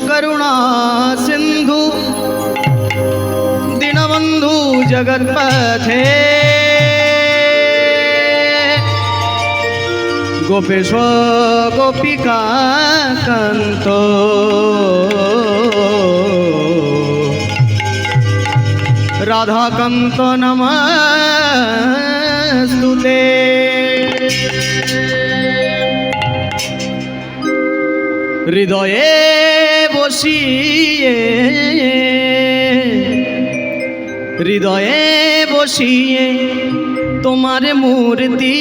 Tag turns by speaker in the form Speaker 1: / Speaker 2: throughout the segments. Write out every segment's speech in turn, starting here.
Speaker 1: करुणा सिंधु दीनबंधु जगत्पथे गोपेश गोपिका कांत राधाकांत नमस्तुते। हृदये বসিয়ে হৃদয়ে বসিয়ে তোমার মূর্তি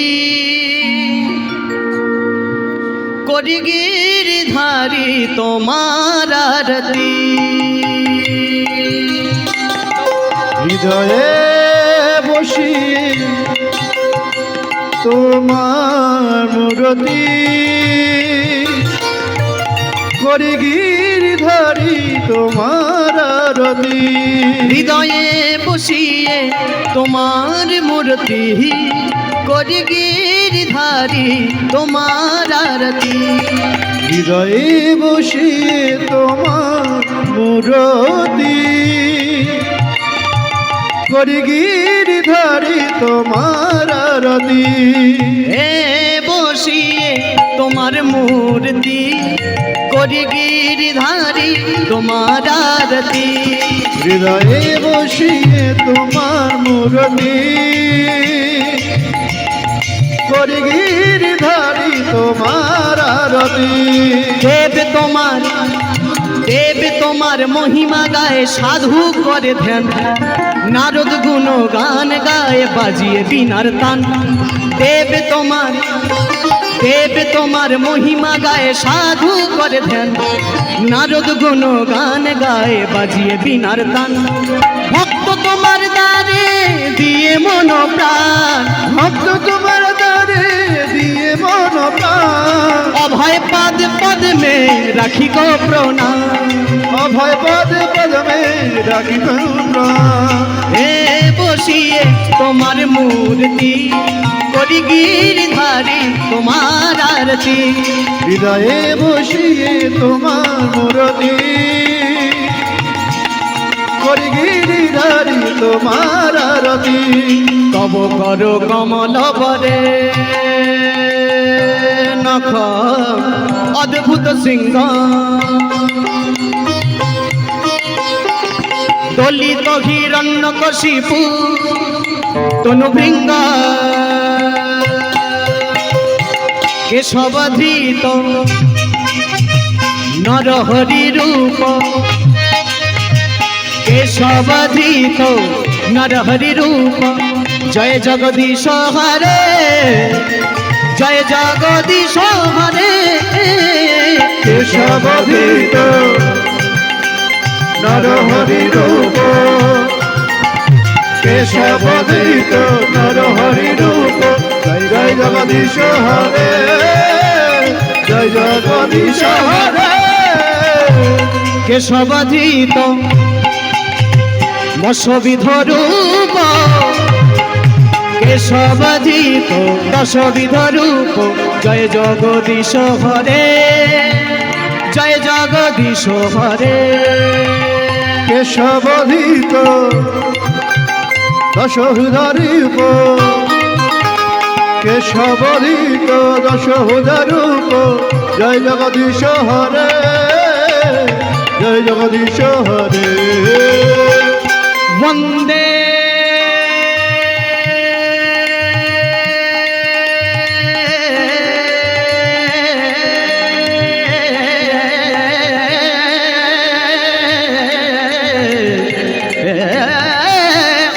Speaker 1: করি গিরিধারী তোমার আরতি।
Speaker 2: হৃদয়ে বসিয়ে তোমার মূর্তি করি গিরিধারী তোমার আরতি।
Speaker 1: হৃদয়ে বসিয়ে তোমার মূর্তি করি গিরিধারী তোমার আরতি।
Speaker 2: হৃদয়ে বসিয়ে তোমার মূর্তি করি গিরিধারী তোমার আরতি।
Speaker 1: হে বসিয়ে তোমার মূর্তি করি গিরিধারী তোমার আরতি।
Speaker 2: হৃদয়ে বসিয়ে তোমার মূর্তি করি গিরিধারী তোমার আরতি।
Speaker 1: দেব তোমার মহিমা গায়ে সাধু করে ধ্যান নারদ গুণ গান গায়ে বাজিয়ে বিনার তান। দেব তোমার মহিমা গায়ে সাধু করে ধ্যান নারদ গুণ গান গায়ে বাজিয়ে বিনার তান। ভক্ত তোমার দ্বারে দিয়ে মন প্রাণ,
Speaker 2: ভক্ত তোমার দ্বারে দিয়ে মন প্রাণ।
Speaker 1: অভয় পদ পদ্মে রাখি গো প্রণাম,
Speaker 2: অভয় পদ পদ্মে রাখি প্রণাম।
Speaker 1: হে বসিয়ে তোমার মূর্তি করি গিরিধারী তোমার আরতি।
Speaker 2: হৃদয়ে বসিয়ে তোমার মূর্তি করি গিরিধারী তোমার আরতি।
Speaker 1: তব কর কমল বরে নখ অদ্ভুত সিংহ দলিত হিরণ্য কশিপু তনু ভৃঙ্গ কেশবধৃত নরহরি রূপ কেশবধৃত নরহরি রূপ। জয় জগদীশ হরে জয় জগদীশ হরে।
Speaker 2: কেশবধৃত নরহরি রূপ কেশবধৃত নরহরি রূপ। জয় জগদীশ হরে জয় জগদীশ হরে।
Speaker 1: কেশবধৃত দশবিধ রূপ কেশবধৃত দশবিধ রূপ। জয় জগদীশ হরে জয় জগদীশ হরে।
Speaker 2: কেশবধৃত দশবিধ রূপ কেশবধৃত দশবিধ রূপ। জয় জগদীশ হরে জয় জগদীশ হরে।
Speaker 1: বন্দে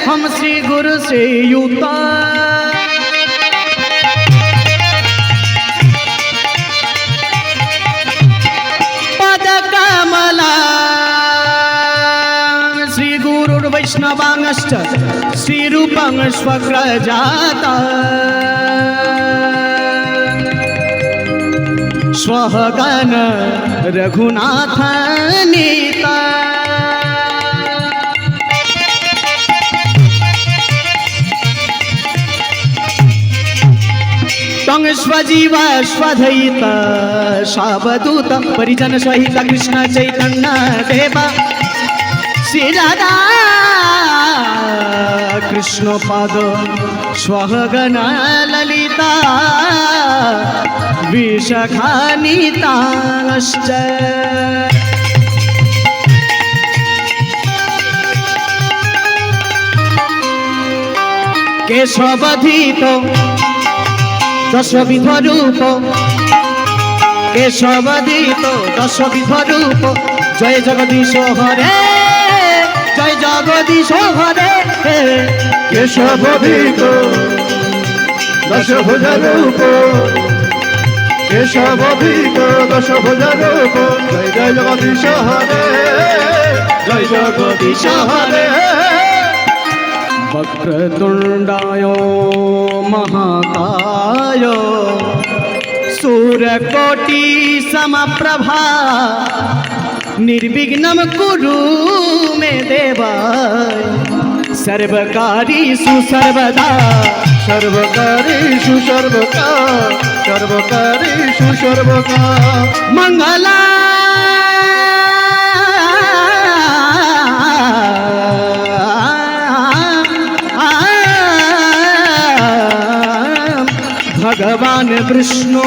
Speaker 1: हम श्री गुरु से युता वैष्णवांश्च श्रीरूपं स्वग्रजाता स्वगण रघुनाथ नीता तं स्वजीव स्वधयित सावधूत परिजन सहित कृष्ण चैतन्य देवा श्री राधा कृष्ण पाद स्वगण ललिता विशाखानिताश्च केशवधीत दशविध रूप केशवधीत दशविध रूप जय जगदीश हरे जय जगदीश हरे
Speaker 2: केशवधीत दशभुज रूप केशवधीत दशभुज रूप जय जय जगदीश हरे जय जगदीश हरे
Speaker 1: वक्रतुण्डाय महाकाय सूर्यकोटि समप्रभा निर्विघ्नं कुरु मे देवा सर्वकारीषु सर्वदा
Speaker 2: सर्वकारीषु सर्वका सर्वकारीषु सर्वका
Speaker 1: मंगला भगवान विष्णु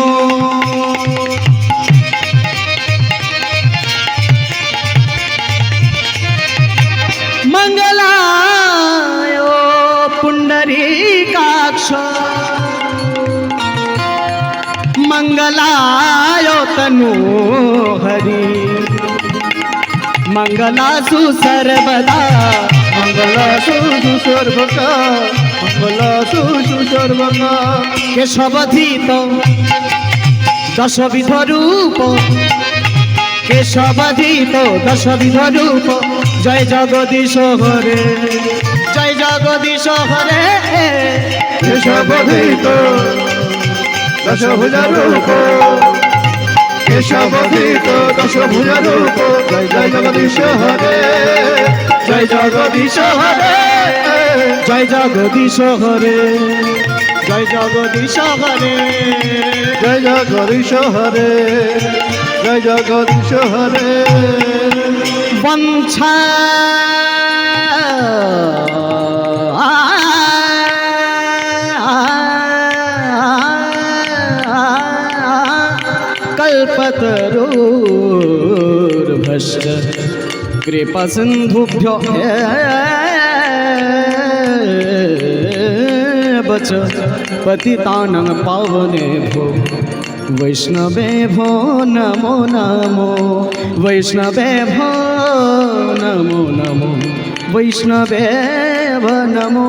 Speaker 1: मंगलाय पुंडरीकाक्ष मंगलाय तनु हरि मंगलासु सर्वदा
Speaker 2: मंगलासु सर्वका मंगलासु सर्वका
Speaker 1: केशवधीत दशविध रूप केशवधीत दशविध रूप जय जगदीश हरे जय जगदीश हरे
Speaker 2: केशवधीत दशभुज रूप केशवधीत दशभुज रूप जय जय जगदीश हरे
Speaker 1: जय जगदीश हरे जय जगदीश हरे जय जगदीश हरे
Speaker 2: जय जगदीश हरे जय जगदीश हरे
Speaker 1: वंशा कल्पतरोर्भश्च कृपासिन्धुभ्यो वच पतितानां पावनेभ्यो वैष्णवेभ्यो नमो नमो वैष्णवेभ्यो नमो नमो वैष्णवेभ्यो नमो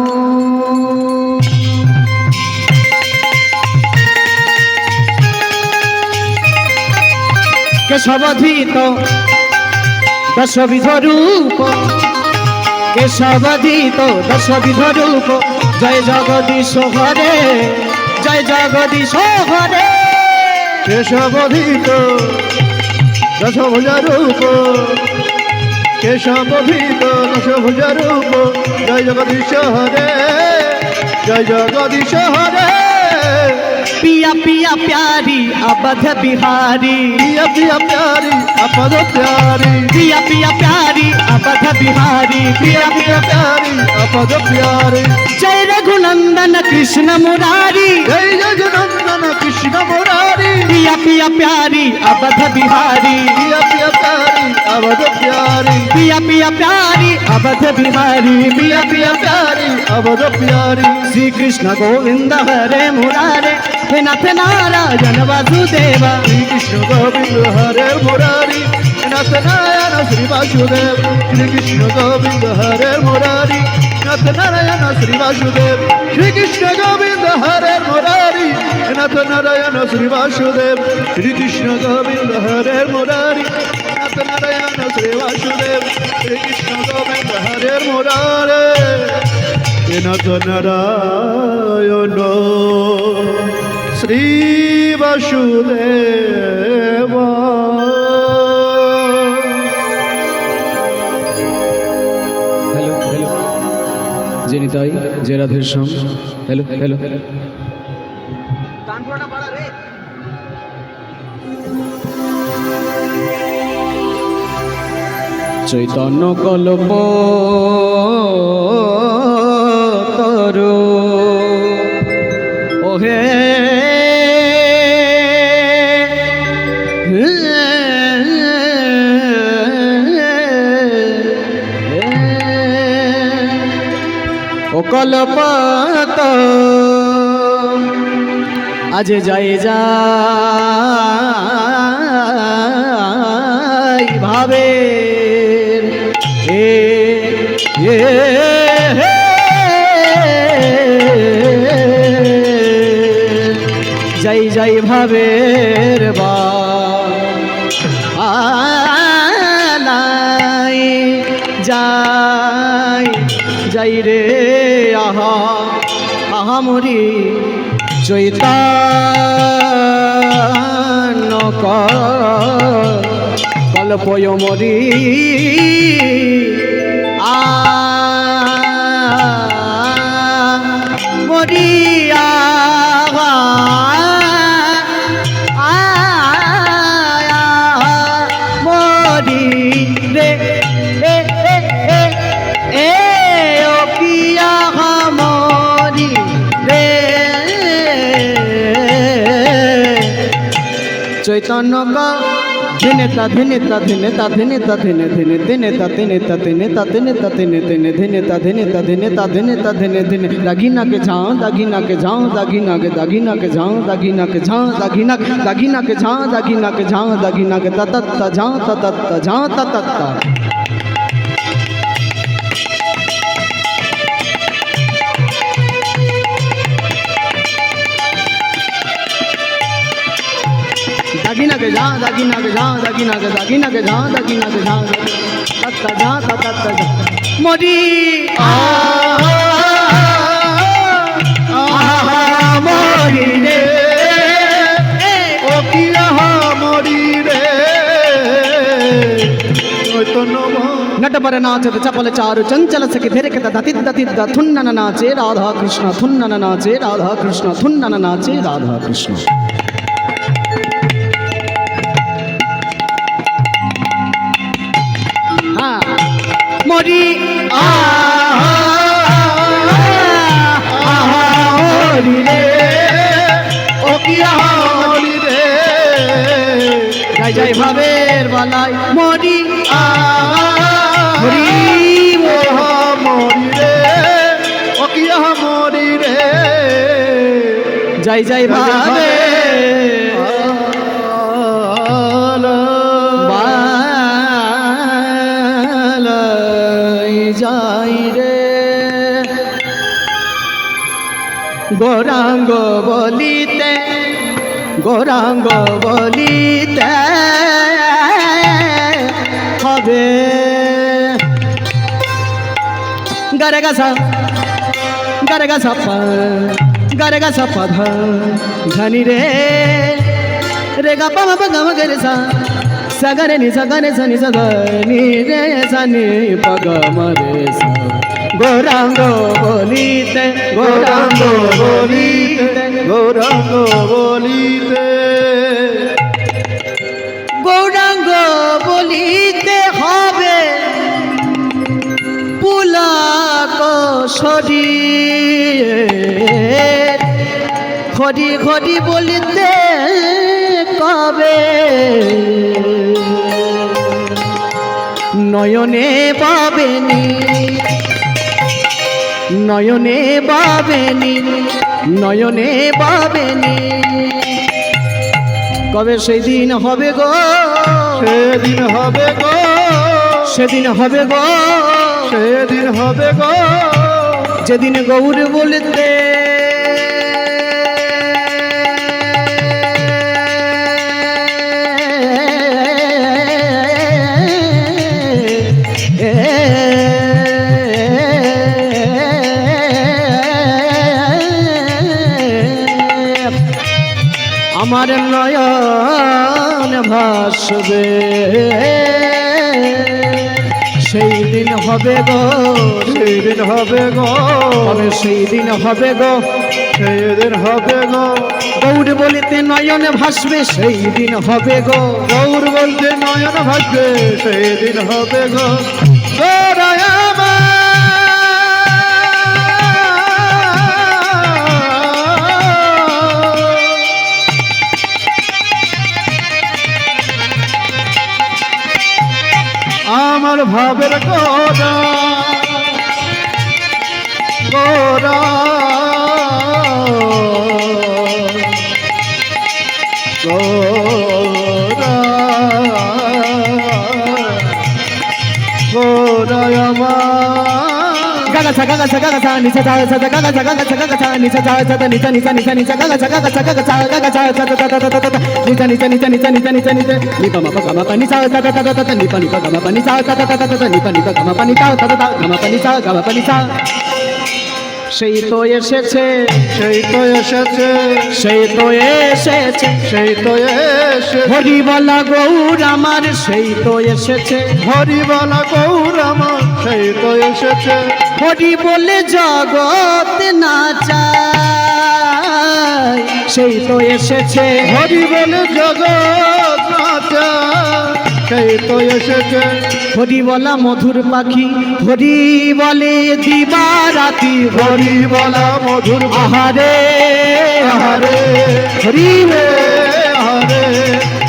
Speaker 1: केशवधीत दशविध रूप केशवधीत दशविध रूप जय जगदीश हरे जय जगदीश हरे
Speaker 2: केशवधीत दशभुज रूप केशवधीत दशभुज रूप जय जगदीश हरे जय जगदीश हरे
Speaker 1: पिया पिया प्यारी अवध बिहारी
Speaker 2: पिया पिया प्यारी अपद प्यारी
Speaker 1: पिया पिया प्यारी अवध बिहारी
Speaker 2: पिया पिया प्यारी अपद प्यारी
Speaker 1: जय रघुनंदन कृष्ण मुरारी
Speaker 2: जय जगनंदन कृष्ण मुरारी
Speaker 1: पिया पिया प्यारी अवध बिहारी
Speaker 2: पिया पिया प्यारी अवध प्यारी
Speaker 1: पिया पिया प्यारी अवध बिहारी
Speaker 2: पिया पिया प्यारी अवध प्यारी
Speaker 1: श्री कृष्ण गोविंद हरे मुरारे हे नाथ नारायण वासुदेवा
Speaker 2: श्री कृष्ण गोविंद हरे मुरारी नाथ नारायण श्री वासुदेव श्री कृष्ण गोविंद हरे मुरारी नाथ नारायण श्री वासुदेव श्री कृष्ण गोविंद हरे मुरारी নাথ নারায়ণ শ্রী বাসুদেব শ্রীকৃষ্ণ গোবিন্দ হরে মুরারি নাথ নারায়ণ শ্রী বাসুদেব শ্রীকৃষ্ণ গোবিন্দ হরে মুরারে নাথ নারায়ণ শ্রী বাসুদেব
Speaker 1: হ্যালো হ্যালো যে নিতাই যে রাধের শ্যাম হ্যালো হ্যালো চৈতন্য কল্প তরু ওহে ও কল্পত আজ যাই যাই ভাবে যাই যাই ভাবের বালাই যাই যাই রে আহা আহা মরি চৈতন্য কল্পয় মরি মরিয়া মরি রে ও পিয়া মরি রে চৈতন্য ধিনেতা ধিনেতা ধিনেতা ধিনেতা ধিনে ধিনে ধিনেতা ধিনেতা ধিনেতা ধিনেতা ধিনে ধিনে ধিনেতা ধিনেতা ধিনেতা ধিনেতা ধিনে ধিনে দাগিনা के झाओ दागिना के झाओ दागिना के झाओ दागिना के झाओ दागिना के झाओ दागिना के झाओ दागिना के तत्त झाओ तत्त झाओ तत्त दागिना के झाओ दागिना के झाओ दागिना के झाओ दागिना के झाओ तत्त झाओ तत्त मोरी मोरी रे
Speaker 2: ও কি আহা মরি রে চৈতন্য
Speaker 1: नटबर नाचत चपल चारु चंचल सखी धीरे के दतित दतित थुन्नन नाचे राधा कृष्ण थुन्नन नाचे राधा कृष्ण थुन्नन नाचे राधा कृष्ण हाँ मोरी मोरी रे
Speaker 2: ও কি আহা মরি রে
Speaker 1: जय जय भावेर बालाई मोरी
Speaker 2: মরি মরি রে ও কি আহা মরি রে
Speaker 1: जय जय भावे बालाई जाई रे गौरांग बोलिते गौरांग बोलिते হবে গারেগা সা গারেগা সা পা ধনি রে রে গা পা পা গা গরে সা সগরে নি সগরে সনি সগনি রে সনি পা গা মরে সা গৌরাঙ্গ বলিতে
Speaker 2: গৌরাঙ্গ বলিতে গৌরাঙ্গ বলিতে
Speaker 1: গৌরাঙ্গ বলিতে হবে পুলাক শরীর খড়ি খড়ি বলিতে কবে নয়নে পাবেনি নয়নে পাবেনি নয়নে পাবেনি কবে সেই দিন হবে গো
Speaker 2: সেদিন হবে গো
Speaker 1: সেদিন হবে গো
Speaker 2: সেদিন হবে গো
Speaker 1: যেদিন গৌর বলতে আমার নয়ন ভাসবে সেই দিন হবে গো,
Speaker 2: সেই দিন হবে গো,
Speaker 1: তবে সেই দিন হবে গো,
Speaker 2: সেই দিন হবে গো,
Speaker 1: গৌর বলিতে নয়ন ভাসবে সেই দিন হবে গো,
Speaker 2: গৌর বলতে নয়ন ভাসবে সেই দিন হবে গো। গৌরায় আমার ভাবের গোরা গোরা গোরা গোরায় আমার
Speaker 1: গাগাছা গাগাছা গাগাছা নিচে যাও যাও গাগাছা গাগাছা গাগাছা নিচে যাও যাও নিচে নিচে নিচে নিচে গাগাছা গাগাছা গাগাছা গাগাছা নিচে নিচে নিচে নিচে নিচে নিচে নিচে নিপা মাপা গামা পানি চাও তা তা তা তা নিপা নিপা গামা পানি চাও তা তা তা তা নিপা নিপা গামা পানি চাও তা তা গামা পানি চাও গামা পানি চাও সেই তো এসেছে,
Speaker 2: সেই তো এসেছে,
Speaker 1: সেই তো এসেছে,
Speaker 2: সেই তো এসেছে,
Speaker 1: হরি বলা গৌর আমার সেই তো এসেছে,
Speaker 2: হরি বলা গৌর আমার সেই তো এসেছে,
Speaker 1: হরি বলে জগৎ না চায় সেই তো এসেছে,
Speaker 2: হরি বলে জগৎ নাচা সেই তো এসেছে,
Speaker 1: হরি বলা মধুর পাখি, হরি বলে দিবা রাতি,
Speaker 2: হরি বলা মধুর
Speaker 1: আহারে আহারে হরি রে
Speaker 2: হরে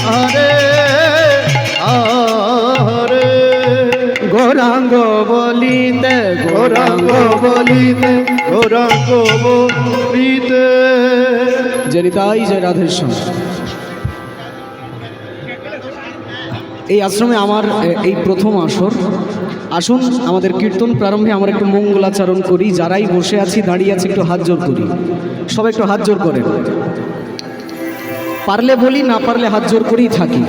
Speaker 2: হরে হরে
Speaker 1: গৌরাঙ্গ বলিতে
Speaker 2: গৌরাঙ্গ বলিতে গৌরাঙ্গ বলিতে
Speaker 1: জনিতাই জয় রাধেশ্যাম। এই আশ্রমে আমার এই প্রথম আসর। আসুন আমাদের কীর্তন প্রারম্ভে আমরা একটু মঙ্গলাচরণ করি, যারাই বসে আছি দাঁড়িয়ে আছি একটু হাত জোর করি, সবাই একটু হাত জোর করেন, পারলে বলি না পারলে হাত জোর করেই থাকি,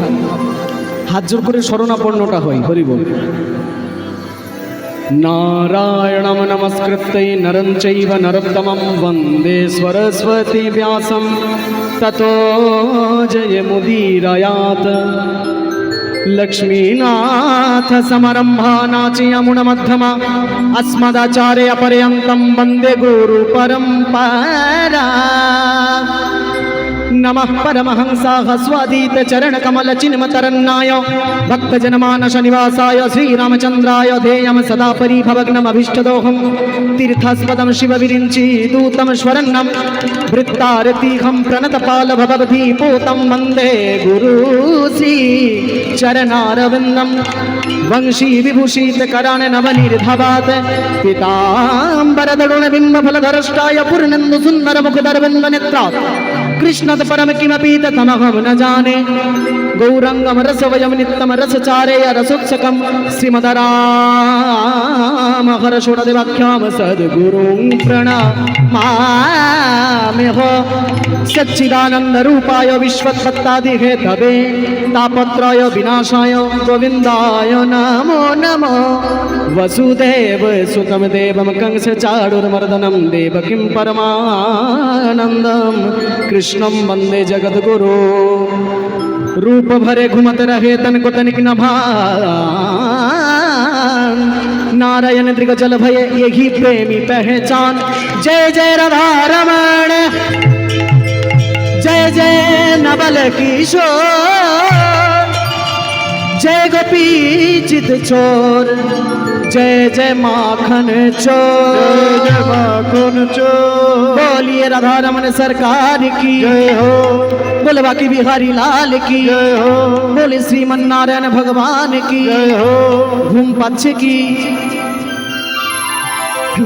Speaker 1: হাত জোর করে শরণাপন্নটা হয়। হরি বল। নারায়ণং নমস্কৃত্যৈ নরং চৈব নরোত্তমং বন্দে সরস্বতী ব্যাসং ততো জয়মুদীরয়াৎ। लक्ष्मीनाथ समारंभा नाचयामुनमध्यमा अस्मदाचार्य पर्यन्तं वन्दे गुरु परंपरा। नमः परमहंसाः स्वादित चरण कमल चिन्म तरन्नाय भक्तजनमानस निवासाय श्रीरामचन्द्राय ध्येयं सदा परिभवग्नमभीष्टदोहं तीर्थास्पदं शिवविरिञ्चि दूतं स्वरन्नं वृत्तारतीहं प्रणतपाल भवदीपोतं वन्दे गुरुश्री चरणारविन्दं वंशी विभूषित कराण नवनिर्धवात् पीताम्बरदरुणबिम्बफलधरष्टाय पूर्णेन्दु सुन्दर मुखदरविन्दनेत्रात् कृष्णत परम किमपि तमहं न जाने गौरंगम रसवयं नित्यं रसचारेय रसोत्सकं श्रीमदराम हर्षोणदिवाख्यां सद्गुरुं प्रणमाम्यहो सच्चिदानंद रूपाय विश्वत्पत्तादिहेतवे तापत्रय विनाशाय गोविन्दाय नमो नमो। वसुदेव सुतं देवं कंसचाणूरमर्दनं देवकीं परमानन्दं कृष्णं वन्दे जगद्गुरो। रूप भरे घुमत रहे तन को तनिक न भान, नारायण दृगजल भय यही प्रेमी पहचान। जय जय राधा रमण, जय जय नवल किशोर, जय गोपी चित चोर, जय जय माखन चोर,
Speaker 2: जय माखन चोर।
Speaker 1: बोलिए राधा रमन सरकार की
Speaker 2: जय हो,
Speaker 1: बोले बाकी बिहारी लाल की
Speaker 2: जय हो,
Speaker 1: बोले श्रीमन नारायण भगवान की
Speaker 2: जय हो।
Speaker 1: घूम पक्ष की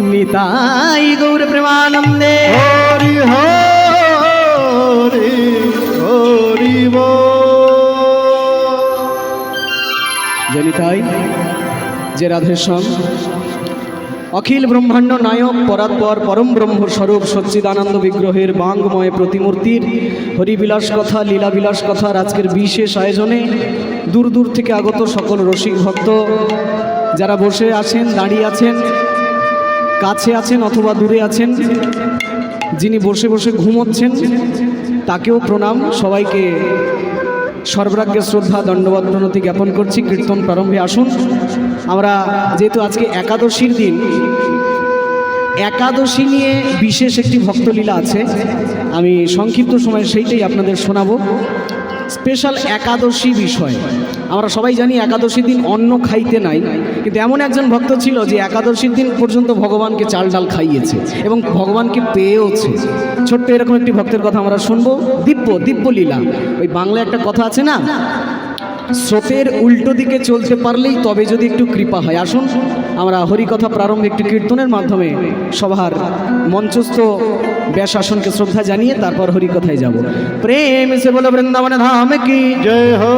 Speaker 1: निताई गौर प्रेमानंदे।
Speaker 2: हरि हरि हरि बोल।
Speaker 1: जनिताई যে রাধেশ্যাম অখিল ব্রহ্মাণ্ড নায়ক পরাৎপর পরম ব্রহ্ম স্বরূপ সচ্চিদানন্দ বিগ্রহের বাঙ্গময় প্রতিমূর্তির হরিবিলাস কথা লীলাবিলাস কথার আজকের বিশেষ আয়োজনে দূর দূর থেকে আগত সকল রসিক ভক্ত যারা বসে আছেন, দাঁড়িয়ে আছেন, কাছে আছেন অথবা দূরে আছেন, যিনি বসে বসে ঘুমোচ্ছেন তাকেও প্রণাম, সবাইকে সর্বরাজ্ঞে শ্রদ্ধা দণ্ডবত প্রণতি জ্ঞাপন করছি। কীর্তন প্রারম্ভে আসুন। আমরা যেহেতু আজকে একাদশীর দিন, একাদশী নিয়ে বিশেষ একটি ভক্তলীলা আছে, আমি সংক্ষিপ্ত সময়ে সেইটাই আপনাদের শোনাবো। স্পেশাল একাদশী বিষয়। আমরা সবাই জানি একাদশীর দিন অন্ন খাইতে নাই, কিন্তু এমন একজন ভক্ত ছিল যে একাদশীর দিন পর্যন্ত ভগবানকে চাল ডাল খাইয়েছে এবং ভগবানকে পেয়েওছে। ছোট্ট এরকম একটি ভক্তের কথা আমরা শুনবো। দিব্য লীলা। ওই বাংলায় একটা কথা আছে না, স্রোতের উল্টো দিকে চলতে পারলেই তবে যদি একটু কৃপা হয়। আসুন আমরা হরিকথা প্রারম্ভে একটি কীর্তনের মাধ্যমে সভার মঞ্চস্থ ব্যাসাসনকে শ্রদ্ধা জানিয়ে তারপর হরিকথায় যাব। প্রেম সে বলে বৃন্দাবন ধাম কি
Speaker 2: জয় হো,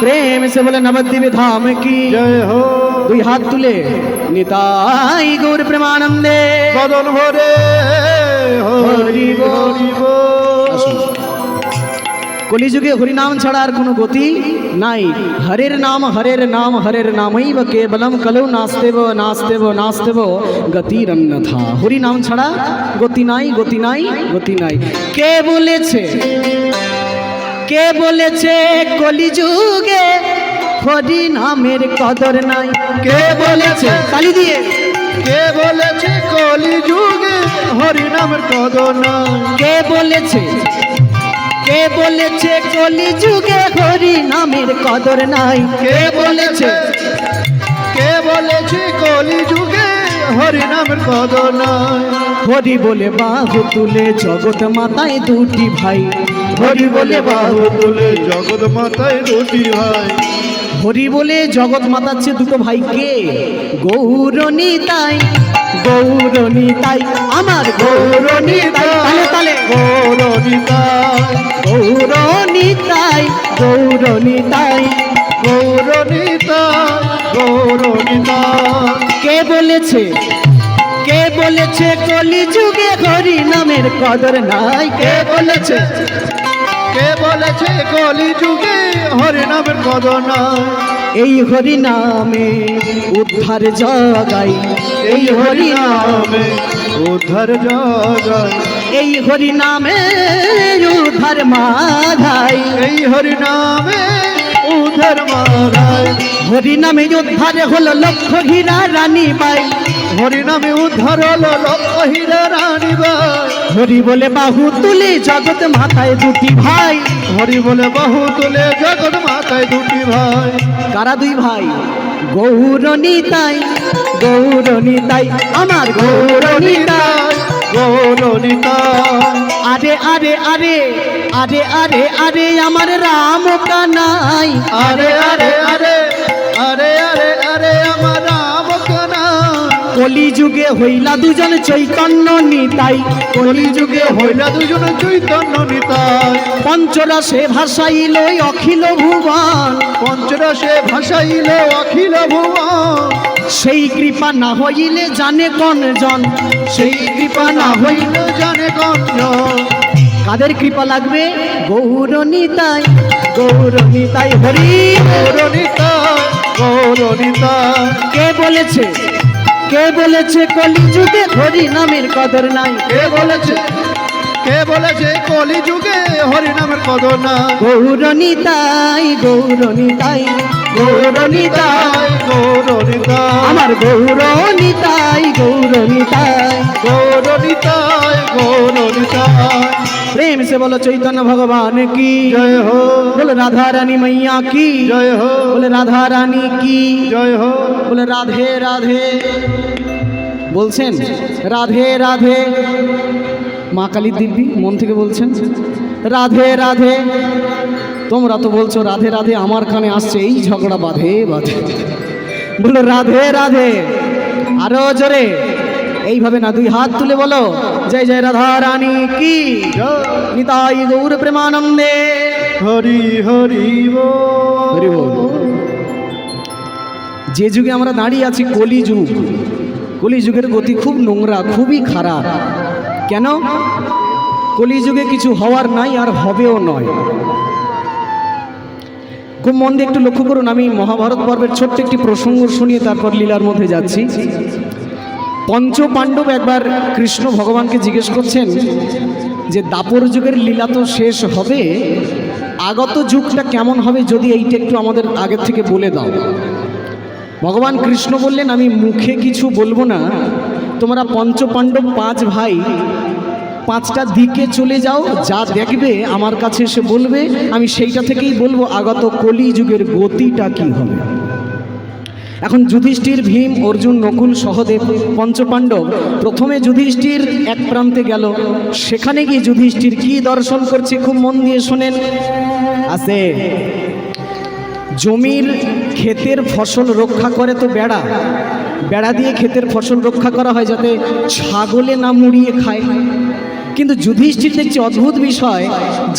Speaker 1: প্রেম সে বলে নবদ্বীপ ধাম কি
Speaker 2: জয় হো।
Speaker 1: দুই হাত তুলে নিতাই গৌর প্রেমানন্দে
Speaker 2: বদন ভরে হরি হরি বল।
Speaker 1: আসুন। কলিযুগে হরিনাম ছাড়া আর কোনো গতি নাই। হরের নাম হরের নামৈব কেবলম কলৌ নাস্তেব নাস্তেব নাস্তেব গতিরন্যথা। হরি নাম ছাড়া গতি নাই, গতি নাই, গতি নাই। কে বলেছে কলিযুগে হরি নামের কদর নাই? কে বলেছে? তালি দিয়ে।
Speaker 2: কে বলেছে কলি যুগে হরি নামের কদর নাই?
Speaker 1: কে বলেছে? কে বলেছে কলি যুগে হরি নামের কদর নাই? কে বলেছে?
Speaker 2: কে বলেছে কলি যুগে হরি নামের কদর নাই?
Speaker 1: হরি বলে বাহু তুলে জগৎ মাতায় দুটি ভাই।
Speaker 2: হরি বলে বাহু তুলে জগৎ মাতায় দুটি ভাই।
Speaker 1: হরি বলে জগৎ মাতাচ্ছে দুটো ভাই। কে? গৌরনিতাই, গৌরনিতাই, আমার গৌরনিতাই। তালে তালে।
Speaker 2: গৌরনিতাই,
Speaker 1: গৌরনিতাই, গৌরনিতাই,
Speaker 2: গৌরনিতাই, গৌরনিতাই।
Speaker 1: কে বলেছে? কে বলেছে কলি যুগে হরি নামের কদর নাই? কে বলেছে?
Speaker 2: কে বলেছে কলি যুগে হরি নামের কদর নাই?
Speaker 1: এই হরি নামে উদ্ধার জগাই, এই হরি নামে,
Speaker 2: উদ্ধার জগায়,
Speaker 1: এই হরি নামে উদ্ধার মাধাই।
Speaker 2: এই হরি নামে উদ্ধার মারায়।
Speaker 1: হরি নামে উদ্ধার হলো লক্ষ হীরা রানী বাই।
Speaker 2: হরি নামে উদ্ধার হলো লক্ষ হীরা রানী বাই।
Speaker 1: হরি বলে বাহু তুলে জগৎ মাথায় দুটি ভাই।
Speaker 2: হরি বলে বাহু তুলে জগৎ মাথায় দুটি ভাই।
Speaker 1: কারা দুই ভাই? গৌরনিতাই, গৌরনিতাই, আমার গৌরনিতাই।
Speaker 2: গৌরনিতাই,
Speaker 1: আরে আরে আরে আরে আরে আরে আমার রাম কানাই।
Speaker 2: আরে আরে আরে আরে আরে আরে আমার রাম কানাই।
Speaker 1: কলি যুগে হইলা দুজন চৈতন্য নিতাই।
Speaker 2: কলি যুগে হইলা দুজন চৈতন্য নিতাই।
Speaker 1: পঞ্চরসে ভাসাইল অখিল ভুবন।
Speaker 2: পঞ্চরসে ভাসাইল অখিল ভুবন।
Speaker 1: সেই কৃপা না হইলে জানে কোন জন?
Speaker 2: সেই কৃপা না হইল জানে গঞ্জন।
Speaker 1: কাদের কৃপা লাগবে? গৌরনিতাই, গৌরনিতাই হরি।
Speaker 2: গৌরনিতাই, গৌরনিতাই।
Speaker 1: কে বলেছে? কে বলেছে কলি যুগে হরি নামের কদর নাই?
Speaker 2: কে বলেছে? কে বলেছে কলি যুগে হরি নামের কদর নাই?
Speaker 1: গৌরনিতাই, গৌরনিতাই, গৌরনিতাই,
Speaker 2: গৌরনিতাই,
Speaker 1: আমার গৌরনিতাই, গৌরনিতাই,
Speaker 2: গৌরনিতাই, গৌরনিতাই।
Speaker 1: प्रेम से बोलो चैतन्य भगवान की
Speaker 2: जय हो,
Speaker 1: बोलो राधा रानी मैया की
Speaker 2: जय हो,
Speaker 1: बोले राधा रानी की
Speaker 2: जय हो।
Speaker 1: बोले राधे राधे বলছেন রাধে রাধে। মা কালী দিব্যি মন থেকে বলছেন রাধে রাধে। তোমরা তো বলছো রাধে রাধে, আমার কানে আসছে এই ঝগড়া বাঁধে বাঁধে। বলো রাধে রাধে আরো জোরে, এইভাবে না, দুই হাত তুলে বলো জয় জয় রাধা রানী কি নিতাই গৌর প্রেমানন্দে।
Speaker 2: হরি হরি বল,
Speaker 1: হরি বল। যে যুগে আমরা দাঁড়িয়ে আছি কলিযুগ, কলিযুগের গতি খুব নোংরা, খুবই খারাপ। কেন? কলিযুগে কিছু হওয়ার নাই আর হবেও নয়। খুব মন দিয়ে একটু লক্ষ্য করুন। আমি মহাভারত পর্বের ছোট্ট একটি প্রসঙ্গ শুনিয়ে তারপর লীলার মধ্যে যাচ্ছি। পঞ্চ পাণ্ডব একবার কৃষ্ণ ভগবানকে জিজ্ঞেস করছেন যে দাপর যুগের লীলা তো শেষ হবে, আগত যুগটা কেমন হবে যদি এইটা একটু আমাদের আগের থেকে বলে দাও। ভগবান কৃষ্ণ বললেন, আমি মুখে কিছু বলবো না, তোমরা পঞ্চপাণ্ডব 5 ভাই 5টা দিকে চলে যাও, যা দেখবে আমার কাছে এসে বলবে, আমি সেইটা থেকেই বলবো আগত কলি যুগের গতিটা কি হবে। এখন যুধিষ্ঠির, ভীম, অর্জুন, নকুল, সহদেব পঞ্চপাণ্ডব প্রথমে যুধিষ্ঠির এক প্রান্তে গেল। সেখানে গিয়ে যুধিষ্ঠির কি দর্শন করছে খুব মন দিয়ে শোনেন। আছে জমির ক্ষেতের ফসল রক্ষা করে তো বেড়া, বেড়া দিয়ে ক্ষেতের ফসল রক্ষা করা হয় যাতে ছাগলে না মুড়িয়ে খায়। কিন্তু যুধিষ্ঠির দেখছে অদ্ভুত বিষয়,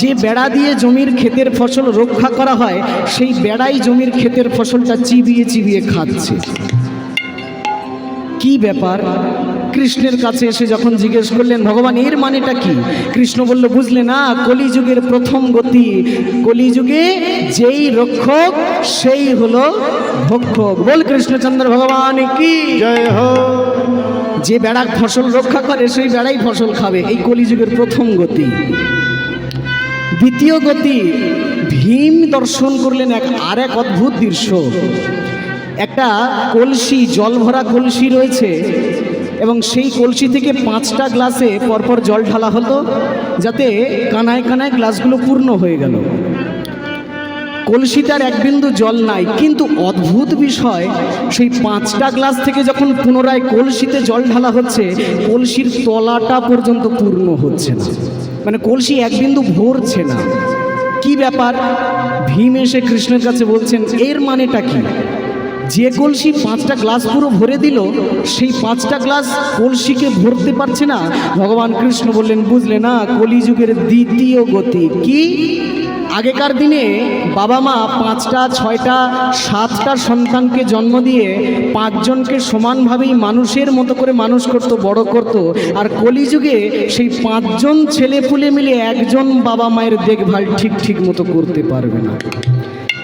Speaker 1: যে বেড়া দিয়ে জমির ক্ষেতের ফসল রক্ষা করা হয় সেই বেড়াই জমির ক্ষেতের ফসলটা চিবিয়ে চিবিয়ে খাচ্ছে। কি ব্যাপার? কৃষ্ণের কাছে এসে যখন জিজ্ঞেস করলেন, ভগবান এর মানেটা কি? কৃষ্ণ বলল, বুঝলে না, কলিযুগের প্রথম গতি। কলিযুগে যেই রক্ষক সেই হলো ভক্ষক। বল কৃষ্ণচন্দ্র ভগবান কি
Speaker 2: জয় হো।
Speaker 1: যে বেড়া ফসল রক্ষা করে সেই বেড়াই ফসল খাবে, এই কলিযুগের প্রথম গতি। দ্বিতীয় গতি, ভীম দর্শন করলেন আর এক অদ্ভুত দৃশ্য। একটা কলসি, জল ভরা কলসি রয়েছে এবং সেই কলসি থেকে 5টা গ্লাসে পরপর জল ঢালা হতো যাতে কানায় কানায় গ্লাসগুলো পূর্ণ হয়ে গেল। কলসিটার এক বিন্দু জল নাই, কিন্তু অদ্ভুত বিষয়, সেই 5টা গ্লাস থেকে যখন পুনরায় কলসিতে জল ঢালা হচ্ছে, কলসির তলাটা পর্যন্ত পূর্ণ হচ্ছে না, মানে কলসি এক বিন্দু ভরছে না। কি ব্যাপার? ভীম এসে কৃষ্ণের কাছে বলছেন, এর মানেটা কি? যে কলসি 5টা গ্লাস পুরো ভরে দিল, সেই 5টা গ্লাস কলসিকে ভরতে পারছে না। ভগবান কৃষ্ণ বললেন, বুঝলে না, কলিযুগের দ্বিতীয় গতি কি? আগেকার দিনে বাবা মা 5টা 6টা 7টা সন্তানকে জন্ম দিয়ে 5 জনকে সমানভাবেই মানুষের মতো করে মানুষ করত, বড় করত। আর কলিযুগে সেই 5 জন ছেলে পুলে মিলে একজন বাবা মায়ের দেখভাল ঠিক মতো করতে পারবে না।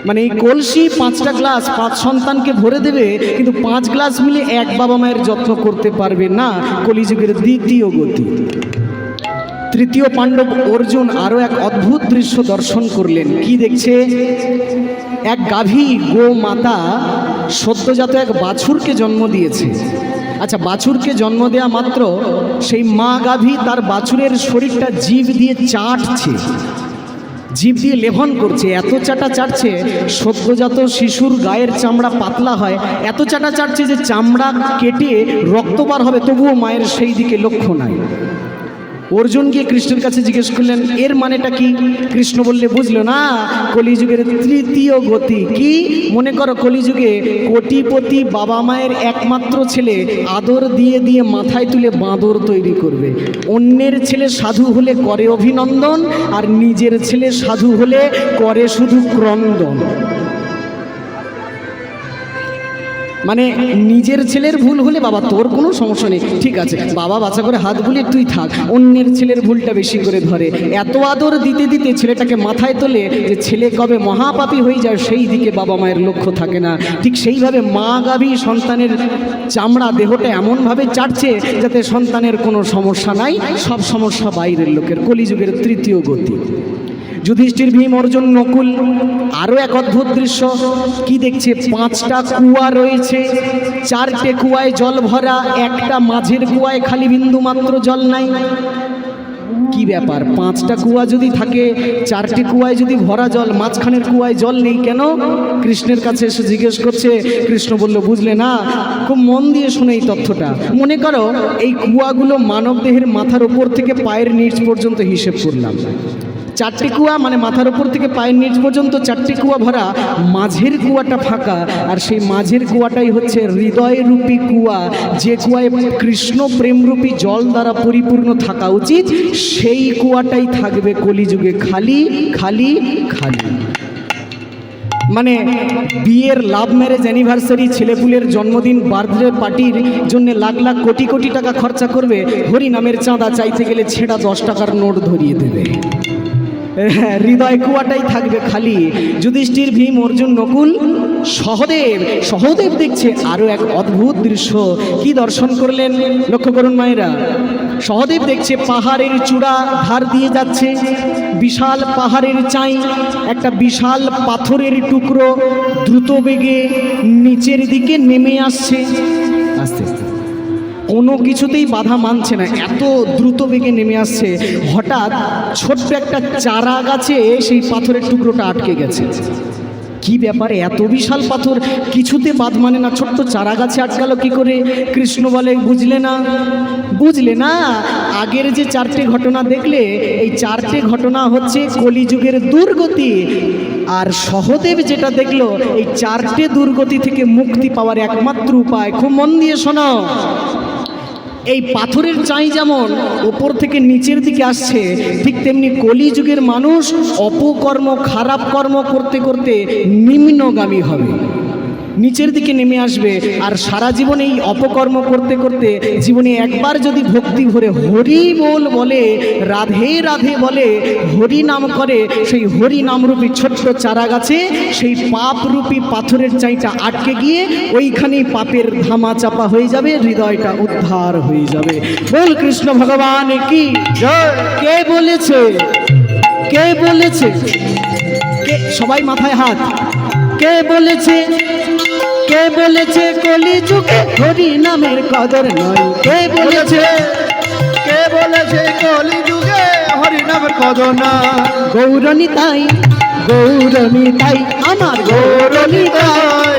Speaker 1: মানে এই কলসি 5টা গ্লাস 5 সন্তানকে ভরে দেবে, কিন্তু 5 গ্লাস মিলে এক বাবা মায়ের যত্ন করতে পারবে না। কলিযুগের দ্বিতীয় গতি। তৃতীয় পাণ্ডব অর্জুন আরও এক অদ্ভুত দৃশ্য দর্শন করলেন। কি দেখছে? এক গাভী গো মাতা সদ্যজাত এক বাছুরকে জন্ম দিয়েছে। আচ্ছা, বাছুরকে জন্ম দেওয়া মাত্র সেই মা গাভী তার বাছুরের শরীরটা জিভ দিয়ে চাটছে, জিভ দিয়ে লেভন করছে। এত চাটা চাটছে, সদ্যজাত শিশুর গায়ের চামড়া পাতলা হয়, এত চাটা চাটছে যে চামড়া কেটে রক্ত বার হবে, তবুও মায়ের সেই দিকে লক্ষ্য নাই। অর্জুন গিয়ে কৃষ্ণের কাছে জিজ্ঞেস করলেন, এর মানেটা কি? কৃষ্ণ বললে, বুঝলো না, কলিযুগের তৃতীয় গতি কি? মনে করো কলিযুগে কোটিপতি বাবা মায়ের একমাত্র ছেলে আদর দিয়ে দিয়ে মাথায় তুলে বাঁদর তৈরি করবে। অন্যের ছেলে সাধু হলে করে অভিনন্দন, আর নিজের ছেলে সাধু হলে করে শুধু ক্রন্দন। মানে নিজের ছেলের ভুল হলে বাবা তোর কোনো সমস্যা নেই, ঠিক আছে, বাবা বাচ্চা করে হাত বুলিয়ে তুই থাক। অন্যের ছেলের ভুলটা বেশি করে ধরে, এত আদর দিতে দিতে ছেলেটাকে মাথায় তোলে যে ছেলে কবে মহাপাপী হয়ে যায় সেই দিকে বাবা মায়ের লক্ষ্য থাকে না। ঠিক সেইভাবে মা গাভী সন্তানের চামড়া দেহটা এমনভাবে চাটছে যাতে সন্তানের কোনো সমস্যা নাই, সব সমস্যা বাইরের লোকের। কলিযুগের তৃতীয় গতি। যুধিষ্ঠির, ভীম, অর্জুন, নকুল আরও এক অদ্ভুত দৃশ্য। কি দেখছে? 5টা কুয়া রয়েছে, 4টে কুয়ায় জল ভরা, একটা মাঝের কুয়ায় খালি বিন্দু মাত্র জল নাই। কি ব্যাপার? 5টা কুয়া যদি থাকে, 4টে কুয়ায় যদি ভরা জল, মাঝখানের কুয়ায় জল নেই কেন? কৃষ্ণের কাছে এসে জিজ্ঞেস করছে। কৃষ্ণ বলল, বুঝলে না, খুব মন দিয়ে শুনে এই তথ্যটা। মনে করো এই কুয়াগুলো মানব দেহের মাথার ওপর থেকে পায়ের নিচ পর্যন্ত হিসেব করলাম। 4টে কুয়া, মানে মাথার ওপর থেকে পায়ের নিচ পর্যন্ত 4টে কুয়া ভরা, মাঝের কুয়াটা ফাঁকা। আর সেই মাঝের কুয়াটাই হচ্ছে হৃদয়রূপী কুয়া, যে কুয়ায় কৃষ্ণ প্রেমরূপী জল দ্বারা পরিপূর্ণ থাকা উচিত। সেই কুয়াটাই থাকবে কলিযুগে খালি খালি খালি। মানে বিয়ের লাভ ম্যারেজ অ্যানিভার্সারি, ছেলেপুলের জন্মদিন, বার্থডে পার্টির জন্য লাখ লাখ কোটি কোটি টাকা খরচা করবে, হরি নামের চাঁদা চাইতে গেলে ছেঁড়া 10 টাকার নোট ধরিয়ে দেবে। হৃদয় কুয়াটাই থাকবে খালি। যুধিষ্ঠির, ভীম, অর্জুন, নকুল সহদেব দেখছে আরো এক অদ্ভুত দৃশ্য। কি দর্শন করলেন লক্ষ্য করুন মায়েরা। সহদেব দেখছে পাহাড়ের চূড়া ধার দিয়ে যাচ্ছে, বিশাল পাহাড়ের চাই একটা বিশাল পাথরের টুকরো দ্রুত বেগে নিচের দিকে নেমে আসছে। আস্তে আস্তে কোনো কিছুতেই বাধা মানছে না, এত দ্রুত বেগে নেমে আসছে। হঠাৎ ছোট্ট একটা চারা গাছে সেই পাথরের টুকরোটা আটকে গেছে। কি ব্যাপারে, এত বিশাল পাথর কিছুতে বাদ মানে না, ছোট্ট চারা গাছে আটকালো কি করে? কৃষ্ণ বলে বুঝলে না, আগের যে চারটে ঘটনা দেখলে, এই চারটে ঘটনা হচ্ছে কলিযুগের দুর্গতি। আর সহদেব যেটা দেখলো, এই চারটে দুর্গতি থেকে মুক্তি পাওয়ার একমাত্র উপায়, খুব মন দিয়ে শোনো। এই পাথরের চাই যেমন ওপর থেকে নিচের দিকে আসছে, ঠিক তেমনি কলিযুগের মানুষ অপকর্ম খারাপ কর্ম করতে করতে নিম্নগামী হবে, নিচের দিকে নেমে আসবে। আর সারা জীবন এই অপকর্ম করতে করতে জীবনে একবার যদি ভক্তি ভরে হরি বলে, রাধে রাধে বলে, হরি নাম করে, সেই হরি নামরূপী ছোট্ট চারা গাছে সেই পাপরূপী পাথরের চাইটা আটকে গিয়ে ওইখানেই পাপের ধামা চাপা হয়ে যাবে, হৃদয়টা উদ্ধার হয়ে যাবে। বল কৃষ্ণ ভগবান কি জয়। কে বলেছে? কে বলেছে? সবাই মাথায় হাত। কে বলেছে? কে বলেছে কলিযুগে হরি নামের কদর নয়? কে বলেছে?
Speaker 2: কে বলেছে কলিযুগে হরি নামের কদর না?
Speaker 1: গৌরনিতাই আমার
Speaker 2: গৌরনিতাই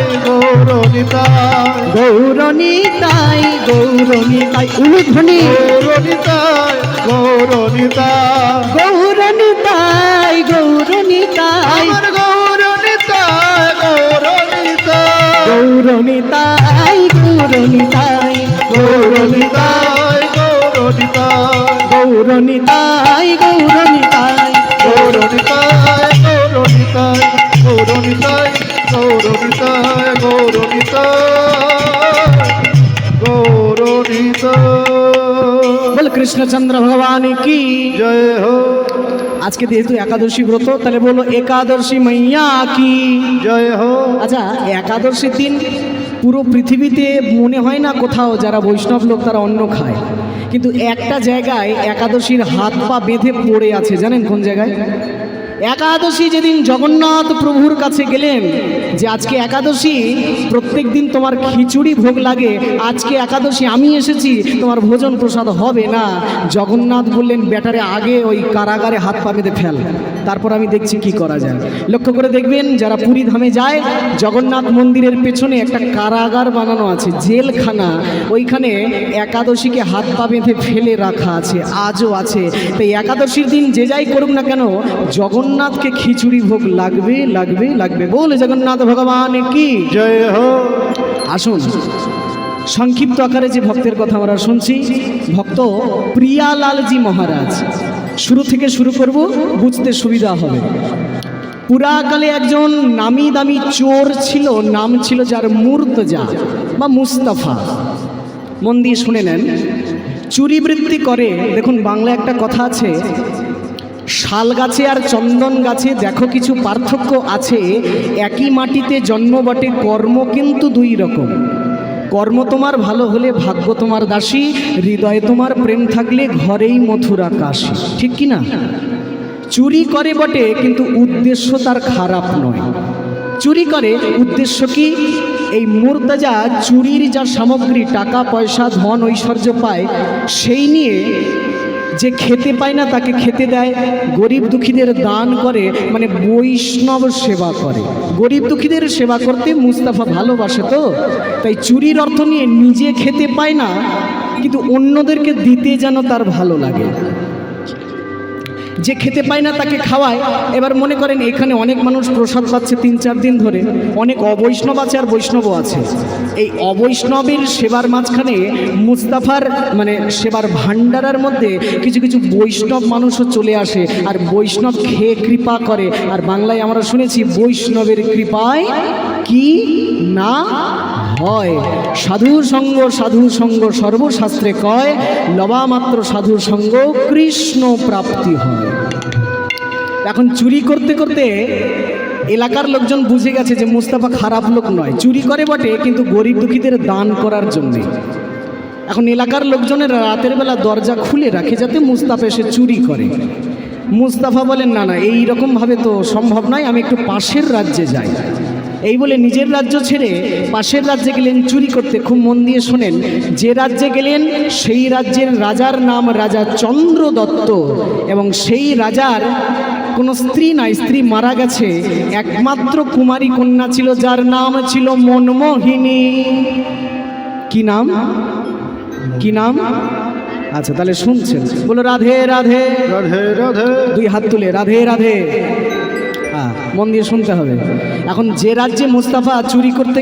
Speaker 1: গৌরনিতাই উলুধ্বনি
Speaker 2: গৌরনিতাই
Speaker 1: গৌরনিতাই
Speaker 2: আমার গৌরনিতাই
Speaker 1: গৌরনিতাই
Speaker 2: গৌরনিতাই গৌরনিতাই
Speaker 1: গৌরনিতাই
Speaker 2: গৌরনিতাই গৌরনিতাই গৌরনিতাই
Speaker 1: বল কৃষ্ণচন্দ্র ভগবান কি
Speaker 2: জয় হো।
Speaker 1: আজকে যেহেতু একাদশী ব্রত, তাহলে বলো একাদশী মাইয়া কি
Speaker 2: জয় হো।
Speaker 1: আচ্ছা, একাদশীর দিন পুরো পৃথিবীতে মনে হয় না কোথাও যারা বৈষ্ণব লোক তারা অন্ন খায়, কিন্তু একটা জায়গায় একাদশীর হাত পা বেঁধে পড়ে আছে, জানেন কোন জায়গায়? একাদশী যেদিন জগন্নাথ প্রভুর কাছে গেলেন যে আজকে একাদশী, প্রত্যেক দিন তোমার খিচুড়ি ভোগ লাগে, আজকে একাদশী আমি এসেছি, তোমার ভোজন প্রসাদ হবে না। জগন্নাথ বললেন বেটারে আগে ওই কারাগারে হাত পা বেঁধে ফেল, তারপর আমি দেখছি কি করা যায়। লক্ষ্য করে দেখবেন যারা পুরী ধামে যায়, জগন্নাথ মন্দিরের পেছনে একটা কারাগার বানানো আছে, জেলখানা, ওইখানে একাদশীকে হাত পা বেঁধে ফেলে রাখা আছে, আজও আছে। তাই একাদশীর দিন যে যাই করুক না কেন, জগন্নাথকে খিচুড়ি ভোগ লাগবে লাগবে লাগবে। বলে জগন্নাথ ভগবান কি
Speaker 2: জয় হো।
Speaker 1: আসুন সংক্ষিপ্ত আকারে যে ভক্তের কথা আমরা শুনছি, ভক্ত প্রিয়ালালজি মহারাজ। শুরু থেকে শুরু করব, বুঝতে সুবিধা হবে। পুরাকালে একজন নামি দামি চোর ছিল, নাম ছিল যার মুর্তজা বা মুস্তাফা। মন দিয়ে শুনে নেন, চুরি বৃত্তি করে। দেখুন বাংলা একটা কথা আছে, শাল গাছে আর চন্দন গাছে দেখো কিছু পার্থক্য আছে, একই মাটিতে জন্ম বটে, কর্ম কিন্তু দুই রকম। কর্ম তোমার ভালো হলে ভাগ্য তোমার দাসী, হৃদয়ে তোমার প্রেম থাকলে ঘরেই মথুরা কাশী। ঠিক কি না? চুরি করে বটে, কিন্তু উদ্দেশ্য তার খারাপ নয়। চুরি করে উদ্দেশ্য কি? এই মুর্তজা চুরির যা সামগ্রী, টাকা পয়সা ধন ঐশ্বর্য পায়, সেই নিয়ে যে খেতে পায় না তাকে খেতে দেয়, গরিব দুঃখীদের দান করে, মানে বৈষ্ণব সেবা করে। গরিব দুঃখীদের সেবা করতে মুস্তাফা ভালোবাসে, তো তাই চুরির অর্থ নিয়ে নিজে খেতে পায় না, কিন্তু অন্যদেরকে দিতে যেন তার ভালো লাগে। যে খেতে পায় না তাকে খাওয়ায়। এবার মনে করেন এখানে অনেক মানুষ প্রসাদ পাচ্ছে 3-4 দিন ধরে, অনেক অবৈষ্ণব আছে আর বৈষ্ণবও আছে। এই অবৈষ্ণবের সেবার মাঝখানে মুস্তাফার মানে সেবার ভাণ্ডারের মধ্যে কিছু কিছু বৈষ্ণব মানুষও চলে আসে, আর বৈষ্ণব খেয়ে কৃপা করে। আর বাংলায় আমরা শুনেছি বৈষ্ণবের কৃপায় কি না হয়। সাধু সঙ্গ সর্বশাস্ত্রে কয়, লবা মাত্র সাধু সঙ্গ কৃষ্ণ প্রাপ্তি হয়। এখন চুরি করতে করতে এলাকার লোকজন বুঝে গেছে যে মুস্তাফা খারাপ লোক নয়, চুরি করে বটে কিন্তু গরিব দুঃখীদের দান করার জন্যে। এখন এলাকার লোকজনের রাতের বেলা দরজা খুলে রাখে যাতে মুস্তাফা এসে চুরি করে। মুস্তাফা বলেন না না, এই রকমভাবে তো সম্ভব নয়, আমি একটু পাশের রাজ্যে যাই। এই বলে নিজের রাজ্য ছেড়ে পাশের রাজ্যে গেলেন চুরি করতে। খুব মন দিয়ে শোনেন, যে রাজ্যে গেলেন সেই রাজ্যের রাজার নাম রাজা চন্দ্রদত্ত, এবং সেই রাজার কোনো স্ত্রী নাই, স্ত্রী মারা গেছে। একমাত্র কুমারী কন্যা ছিল যার নাম ছিল মনমোহিনী। কি নাম? কি নাম? আচ্ছা তাহলে শুনছেন, বলো রাধে রাধে।
Speaker 2: রাধে রাধে।
Speaker 1: দুই হাত তুলে রাধে রাধে। হ্যাঁ, মন দিয়ে শুনতে হবে। এখন যে রাজ্যে মুস্তাফা চুরি করতে